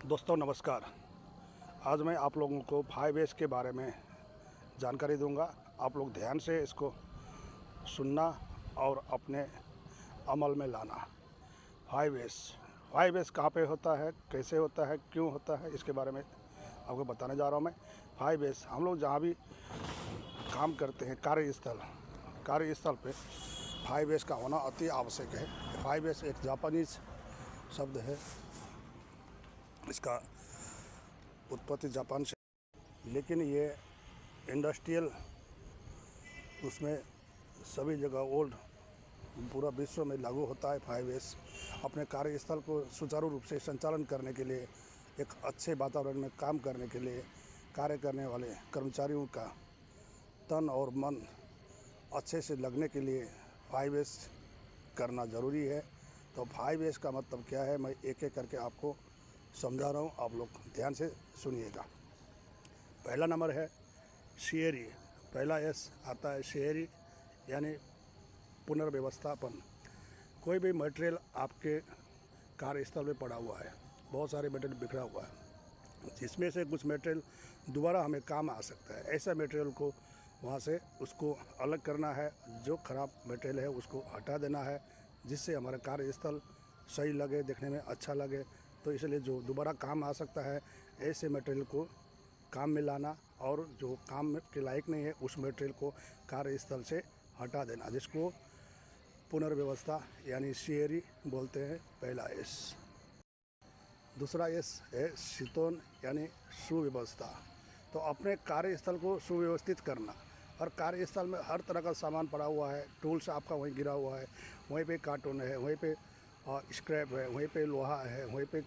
दोस्तों नमस्कार। आज मैं आप लोगों को 5S के बारे में जानकारी दूंगा। आप लोग ध्यान से इसको सुनना और अपने अमल में लाना। 5S कहाँ पे होता है, कैसे होता है, क्यों होता है, इसके बारे में आपको बताने जा रहा हूँ मैं। 5S हम लोग जहाँ भी काम करते हैं, कार्यस्थल पे 5S का होना अति आवश्यक है। 5S एक जापानीज शब्द है, इसका उत्पत्ति जापान से, लेकिन ये इंडस्ट्रियल उसमें सभी जगह ओल्ड पूरा विश्व में लागू होता है। 5S अपने कार्यस्थल को सुचारू रूप से संचालन करने के लिए, एक अच्छे वातावरण में काम करने के लिए, कार्य करने वाले कर्मचारियों का तन और मन अच्छे से लगने के लिए 5S करना ज़रूरी है। तो 5S का मतलब क्या है, मैं एक एक करके आपको समझा रहा हूँ, आप लोग ध्यान से सुनिएगा। पहला नंबर है शिएरी। पहला एस आता है शिएरी, यानी पुनर्व्यवस्थापन। कोई भी मटेरियल आपके कार्यस्थल में पड़ा हुआ है, बहुत सारे मटेरियल बिखरा हुआ है, जिसमें से कुछ मटेरियल दोबारा हमें काम आ सकता है। ऐसा मटेरियल को वहाँ से उसको अलग करना है, जो ख़राब मटेरियल है उसको हटा देना है, जिससे हमारा कार्यस्थल सही लगे, देखने में अच्छा लगे। तो इसलिए जो दोबारा काम आ सकता है, ऐसे मटेरियल को काम में लाना, और जो काम के लायक नहीं है उस मटेरियल को कार्यस्थल से हटा देना, जिसको पुनर्व्यवस्था यानी शिएरी बोलते हैं। पहला एस। दूसरा एस है शितोन, यानी सुव्यवस्था। तो अपने कार्यस्थल को सुव्यवस्थित करना। और कार्यस्थल में हर तरह का सामान पड़ा हुआ है, टूल्स आपका वहीं गिरा हुआ है, वहीं पे कार्टून है, वहीं पे स्क्रैप है, वहीं पे लोहा है, वहीं पे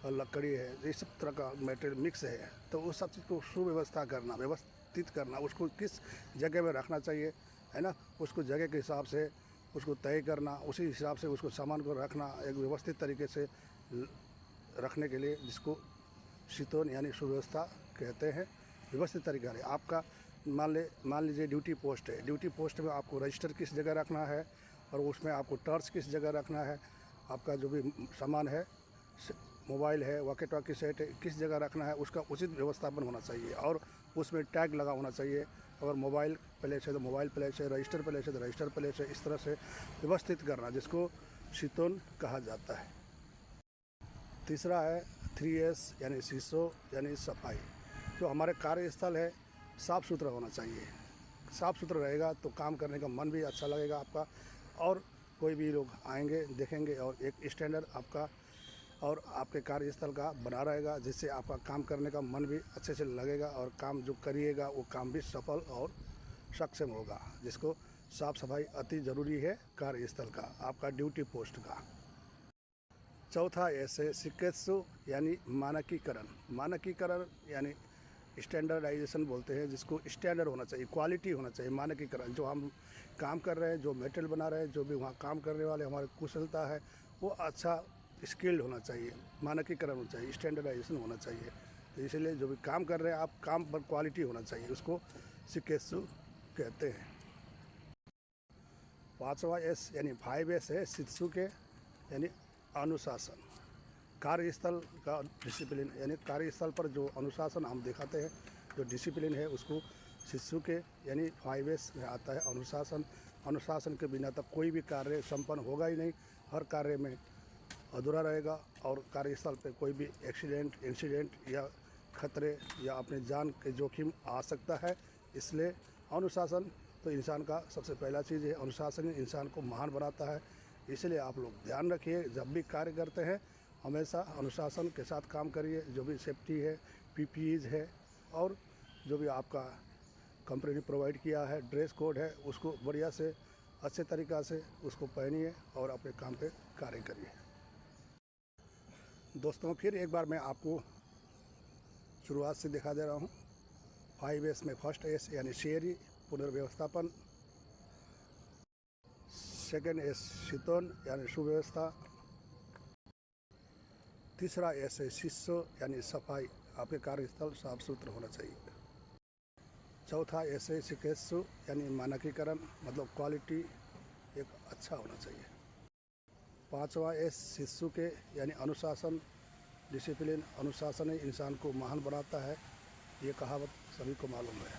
लकड़ी है, ये सब तरह का मटेरियल मिक्स है। तो उस सब चीज़ को सुव्यवस्था करना, व्यवस्थित करना, उसको किस जगह में रखना चाहिए, है ना, उसको जगह के हिसाब से उसको तय करना, उसी हिसाब से उसको सामान को रखना एक व्यवस्थित तरीके से रखने के लिए, जिसको शीतोन यानी सुव्यवस्था कहते हैं। व्यवस्थित तरीका है आपका। मान लीजिए ड्यूटी पोस्ट है, ड्यूटी पोस्ट में आपको रजिस्टर किस जगह रखना है, और उसमें आपको टॉर्च किस जगह रखना है, आपका जो भी सामान है, मोबाइल है, वॉकी टॉकी सेट है, किस जगह रखना है, उसका उचित व्यवस्थापन होना चाहिए। और उसमें टैग लगा होना चाहिए। अगर मोबाइल प्लेस है तो मोबाइल प्लेस है, रजिस्टर प्लेस है तो रजिस्टर प्लेस है। इस तरह से व्यवस्थित करना, जिसको शीतोन कहा जाता है। तीसरा है 3S यानी शीशो यानी सफाई। जो हमारे कार्यस्थल है साफ़ सुथरा होना चाहिए। साफ़ सुथरा रहेगा तो काम करने का मन भी अच्छा लगेगा आपका, और कोई भी लोग आएंगे देखेंगे, और एक स्टैंडर्ड आपका और आपके कार्यस्थल का बना रहेगा, जिससे आपका काम करने का मन भी अच्छे से लगेगा, और काम जो करिएगा वो काम भी सफल और सक्षम होगा। जिसको साफ़ सफाई अति ज़रूरी है कार्यस्थल का, आपका ड्यूटी पोस्ट का। चौथा ऐसे शिकेत्सु यानी मानकीकरण। मानकीकरण यानी स्टैंडर्डाइजेशन बोलते हैं, जिसको स्टैंडर्ड होना चाहिए, क्वालिटी होना चाहिए। मानकीकरण, जो हम काम कर रहे हैं, जो मटेरियल बना रहे हैं, जो भी वहाँ काम करने वाले हमारे कुशलता है, वो अच्छा स्किल्ड होना चाहिए, मानकीकरण होना चाहिए, स्टैंडर्डाइजेशन होना चाहिए। तो इसलिए जो भी काम कर रहे हैं आप, काम पर क्वालिटी होना चाहिए, उसको शिकेत्सु कहते हैं। पाँचवा एस यानी 5S है शित्सुके, यानी अनुशासन। कार्यस्थल का डिसिप्लिन, यानी कार्यस्थल पर जो अनुशासन हम दिखाते हैं, जो डिसिप्लिन है, उसको शित्सुके यानी 5S में आता है अनुशासन। अनुशासन के बिना तब कोई भी कार्य संपन्न होगा ही नहीं, हर कार्य में अधूरा रहेगा, और कार्यस्थल पे कोई भी एक्सीडेंट, इंसिडेंट या खतरे या अपनी जान के जोखिम आ सकता है। इसलिए अनुशासन तो इंसान का सबसे पहला चीज़ है। अनुशासन ही इंसान को महान बनाता है। इसलिए आप लोग ध्यान रखिए, जब भी कार्य करते हैं हमेशा अनुशासन के साथ काम करिए। जो भी सेफ्टी है, PPEs है, और जो भी आपका कंपनी ने प्रोवाइड किया है ड्रेस कोड है, उसको बढ़िया से अच्छे तरीक़ा से उसको पहनिए और अपने काम पे कार्य करिए। दोस्तों फिर एक बार मैं आपको शुरुआत से दिखा दे रहा हूँ। 5S में फर्स्ट एस यानी शेयरी, पुनर्व्यवस्थापन। सेकेंड एस शीतोन यानी सुव्यवस्था। तीसरा एस है शिष्य यानी सफाई, आपके कार्यस्थल साफ सुथरा होना चाहिए। चौथा एस है शिकेत्सु यानी मानकीकरण, मतलब क्वालिटी एक अच्छा होना चाहिए। पांचवा एस शिशु के यानी अनुशासन, डिसिप्लिन, अनुशासन ही इंसान को महान बनाता है, ये कहावत सभी को मालूम है।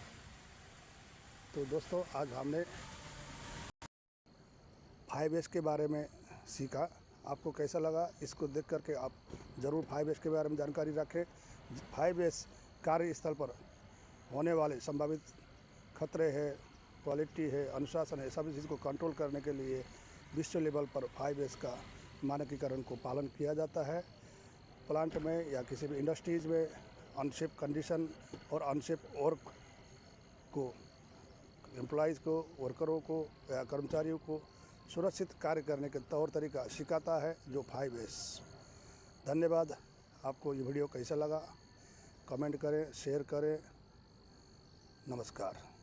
तो दोस्तों, आज हमने 5S के बारे में सीखा। आपको कैसा लगा, इसको देख करके आप ज़रूर 5S के बारे में जानकारी रखें। 5S कार्यस्थल पर होने वाले संभावित खतरे हैं, क्वालिटी है, अनुशासन है, सभी चीज़ को कंट्रोल करने के लिए विश्व लेवल पर 5S का मानकीकरण को पालन किया जाता है। प्लांट में या किसी भी इंडस्ट्रीज़ में अनसेफ कंडीशन और अनसेफ वर्क को, एम्प्लॉइज़ को, वर्करों को या कर्मचारियों को सुरक्षित कार्य करने के तौर तरीका सिखाता है जो 5S। धन्यवाद। आपको ये वीडियो कैसा लगा, कमेंट करें, शेयर करें। नमस्कार।